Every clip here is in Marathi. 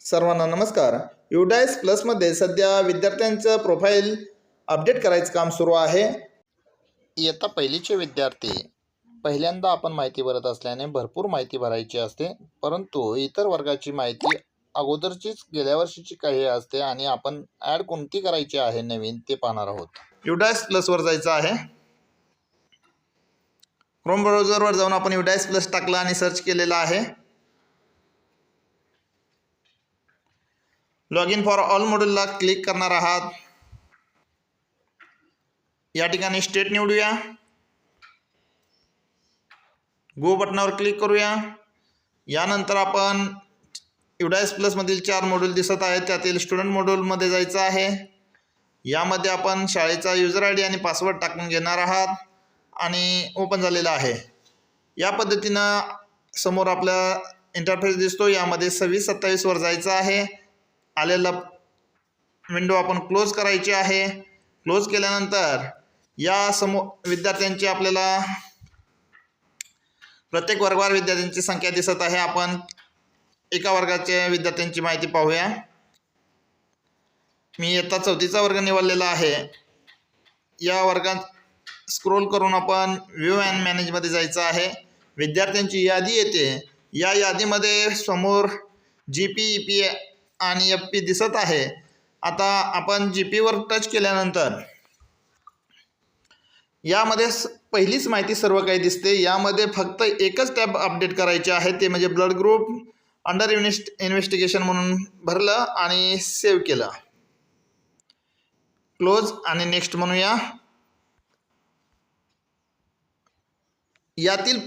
सर्वांना नमस्कार. UDICE प्लसमध्ये सध्या विद्यार्थ्यांचं प्रोफाईल अपडेट करायचं काम सुरू आहे. इयत्ता पहिलीचे विद्यार्थी पहिल्यांदा आपण माहिती भरत असल्याने भरपूर माहिती भरायची असते, परंतु इतर वर्गाची माहिती अगोदरचीच गेल्या वर्षीची काही असते आणि आपण ॲड कोणती करायची आहे नवीन ते पाहणार आहोत. UDICE प्लसवर जायचं आहे. क्रोम ब्राउझरवर जाऊन आपण UDICE प्लस टाकला आणि सर्च केलेलं आहे. लॉग इन फॉर ऑल मॉड्यूलला क्लिक करणार आहात. या ठिकाणी स्टेट निवडूया. गो बटनावर क्लिक करूया. यानंतर आपण UDICE प्लसमधील 4 मॉड्यूल दिसत आहेत, त्यातील स्टुडंट मॉड्यूलमध्ये जायचं आहे. यामध्ये आपण शाळेचा यूजर आय डी आणि पासवर्ड टाकून घेणार आहात आणि ओपन झालेला आहे. या पद्धतीनं समोर आपला इंटरफेस दिसतो. यामध्ये 26-27 वर जायचं आहे. आलेला विंडो आपण क्लोज करायची आहे. क्लोज केल्यानंतर या विद्यार्थ्यांची आपल्याला प्रत्येक वर्गावर विद्यार्थ्यांची संख्या दिसत आहे. आपण एका वर्गाच्या विद्यार्थ्यांची माहिती पाहूया. मी इयत्ता 4थीचा वर्ग निवडलेला आहे. या वर्गात स्क्रोल करून आपण व्ह्यू अँड मॅनेजमध्ये जायचं आहे. विद्यार्थ्यांची यादी येते. या यादीमध्ये समोर GP, EP आणि FP दिसत आहे. आता आपण GPवर टच केल्यानंतर यामध्ये पहिलीच माहिती सर्व काही दिसते. यामध्ये फक्त एकच टॅब अपडेट करायचे आहे, ते म्हणजे ब्लड ग्रुप अंडर इन्व्हेस्टिगेशन म्हणून भरलं आणि सेव्ह केलं. क्लोज आणि नेक्स्ट म्हणूया. यातील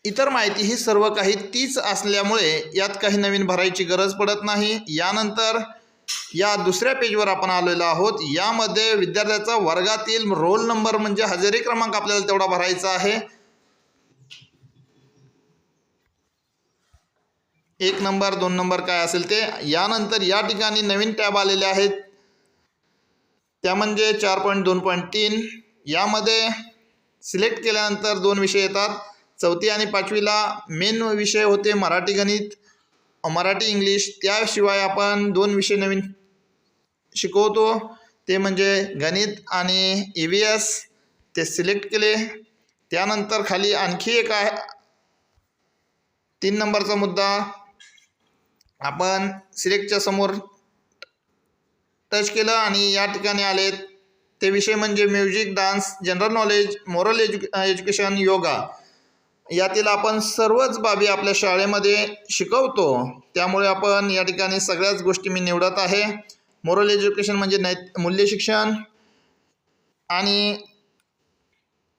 इतर माहिती ही सर्व काही तीच असल्यामुळे यात काही नवीन भरायची गरज पडत नाही. यानंतर या दुसऱ्या पेजवर आपण आलेलो आहोत. यामध्ये विद्यार्थ्याचा वर्गातील रोल नंबर म्हणजे हजेरी क्रमांक आपल्याला तेवढा भरायचा आहे. 1 नंबर 2 नंबर काय असेल ते. यानंतर या ठिकाणी नवीन टॅब आलेले आहेत, त्या म्हणजे 4.2.3. यामध्ये सिलेक्ट केल्यानंतर 2 विषय येतात. 4थी आणि 5वीला मेन विषय होते मराठी गणित, मराठी इंग्लिश. त्याशिवाय आपण 2 विषय नवीन शिकवतो, ते म्हणजे गणित आणि EVS. ते सिलेक्ट केले. त्यानंतर खाली आणखी एक आहे 3 नंबरचा मुद्दा. आपण सिलेक्टच्या समोर टच केलं आणि या ठिकाणी आले ते विषय म्हणजे music, dance, general knowledge, moral education, yoga. यातील आपण सर्वच बाबी आपल्या शाळेमध्ये शिकवतो, त्यामुळे आपण या ठिकाणी सगळ्याच गोष्टी मी निवडत आहे. मोरल एज्युकेशन म्हणजे मूल्य शिक्षण. आणि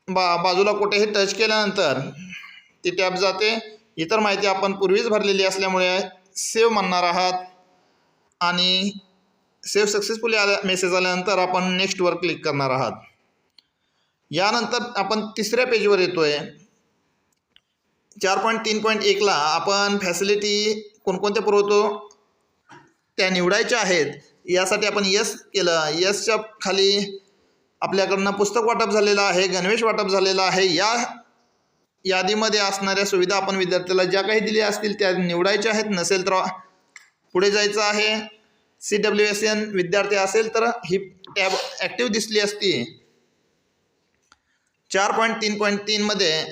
बाजूला कुठेही टच केल्यानंतर ती टॅब जाते. इतर माहिती आपण पूर्वीच भरलेली असल्यामुळे सेव्ह म्हणणार आहात आणि सेव्ह सक्सेसफुली मेसेज आल्यानंतर आपण नेक्स्टवर क्लिक करणार आहात. यानंतर आपण तिसऱ्या पेजवर येतोय. 4.3.1ला आपण फॅसिलिटी कोणकोणत्या पुरवतो त्या निवडायच्या आहेत. यासाठी आपण यस केलं. यसच्या खाली आपल्याकडनं पुस्तक वाटप झालेलं आहे, गणवेश वाटप झालेलं आहे. या यादीमध्ये असणाऱ्या सुविधा आपण विद्यार्थ्याला ज्या काही दिल्या असतील त्या निवडायच्या आहेत. नसेल तर पुढे जायचं आहे. CWSN विद्यार्थी असेल तर ही टॅब ॲक्टिव्ह दिसली असती. 4.3.3 मध्ये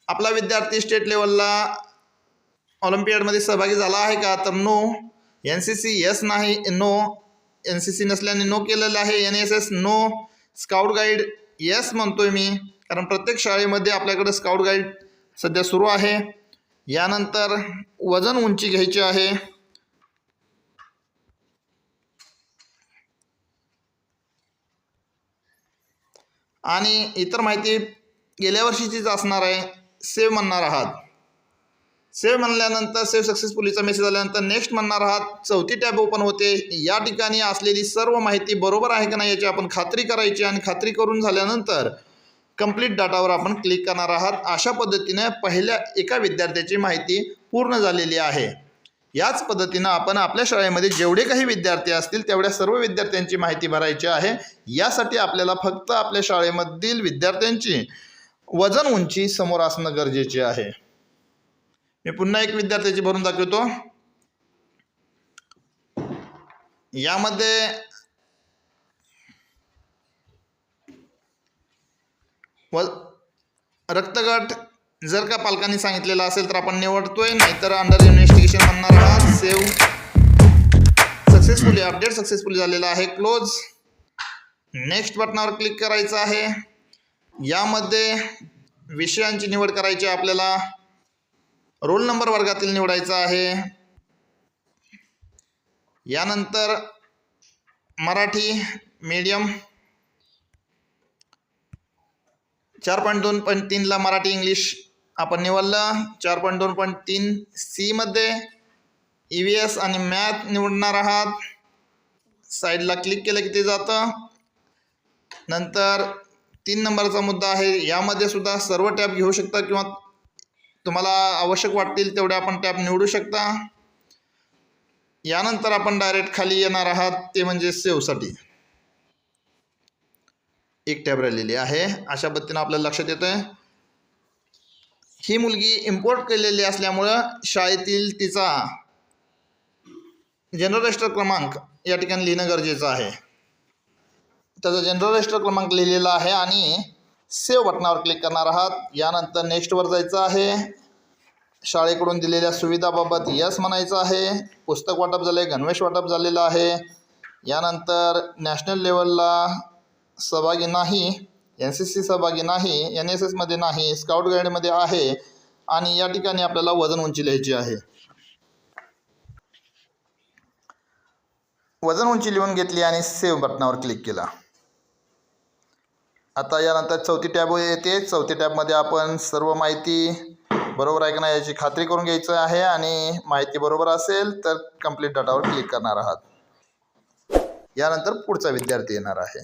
आपला विद्यार्थी स्टेट लेवलला ऑलिम्पियाडमध्ये सहभागी झाला आहे का, तर नो. NCC यस नाही, नो. NCC नसल्याने नो केलेलं आहे. NSS no. Scout guide yes म्हणतोय मी, कारण प्रत्येक शाळेमध्ये आपल्याकडे स्काउट गाईड सध्या सुरू आहे. यानंतर वजन उंची घ्यायची आहे. आणि इतर माहिती गेल्या वर्षीचीच असणार आहे. सेव्ह म्हणणार आहात. सेव्ह म्हणल्यानंतर सेव्ह सक्सेसफुलीचा मेसेज आल्यानंतर नेक्स्ट म्हणणार आहात. 4थी टॅब ओपन होते. या ठिकाणी असलेली सर्व माहिती बरोबर आहे का नाही याची आपण खात्री करायची आणि खात्री करून झाल्यानंतर कंप्लीट डाटावर आपण क्लिक करणार आहात. अशा पद्धतीने पहिल्या एका विद्यार्थ्याची माहिती पूर्ण झालेली आहे. याच पद्धतीनं आपण आपल्या शाळेमध्ये जेवढे काही विद्यार्थी असतील तेवढ्या सर्व विद्यार्थ्यांची माहिती भरायची आहे. यासाठी आपल्याला फक्त आपल्या शाळेमधील विद्यार्थ्यांची वजन उंची समोर असणं गरजेचे आहे. मी पुन्हा एक विद्यार्थ्याची भरून दाखवतो. यामध्ये व रक्तगट जर का पालकांनी सांगितलेलं असेल तर आपण निवडतोय, नाहीतर अंडर इन्व्हेस्टिगेशन म्हणणार आहात. सेव्ह सक्सेसफुली, अपडेट सक्सेसफुली झालेला आहे. क्लोज. नेक्स्ट बटनावर क्लिक करायचं आहे. यामध्ये विषयांची निवड करायची आहे आपल्याला. रोल नंबर वर्गातील निवडायचा आहे. यानंतर मराठी मीडियम 4.2.3ला मराठी इंग्लिश आपण निवडलं. 4.2.3 सी मध्ये EVS आणि मॅथ निवडणार आहात. साईडला क्लिक केलं की ते जातं. नंतर 3 नंबरचा मुद्दा आहे. यामध्ये सुद्धा सर्व टॅब घेऊ शकता किंवा तुम्हाला आवश्यक वाटतील तेवढे आपण टॅब निवडू शकता. यानंतर आपण डायरेक्ट खाली येणार आहात, ते म्हणजे सेव्हसाठी. एक टॅब राहिलेली आहे. अशा पद्धतीनं आपल्याला लक्षात येतं ही मुलगी इम्पोर्ट केलेली असल्यामुळं शाळेतील तिचा जनरल रजिस्टर क्रमांक या ठिकाणी लिहिणं गरजेचं आहे. त्याचा जनरल रजिस्टर क्रमांक लिहिलेला आहे आणि सेव्ह बटनावर क्लिक करणार आहात. यानंतर नेक्स्टवर जायचं आहे. शाळेकडून दिलेल्या सुविधाबाबत यस म्हणायचं आहे. पुस्तक वाटप झालं आहे, गणवेश वाटप झालेलं आहे. यानंतर नॅशनल लेवलला सहभागी नाही, NCC सहभागी नाही, NSS मध्ये नाही, स्काउट गाईडमध्ये आहे आणि या ठिकाणी आपल्याला वजन उंची लिहायची आहे. वजन उंची लिहून घेतली आणि सेव्ह बटनावर क्लिक केला. आता यानंतर चौथी टॅब येते. चौथी टॅबमध्ये आपण सर्व माहिती बरोबर आहे का नाही याची खात्री करून घ्यायचं आहे आणि माहिती बरोबर असेल तर कंप्लीट डाटावर क्लिक करणार आहात. यानंतर पुढचा विद्यार्थी येणार आहे.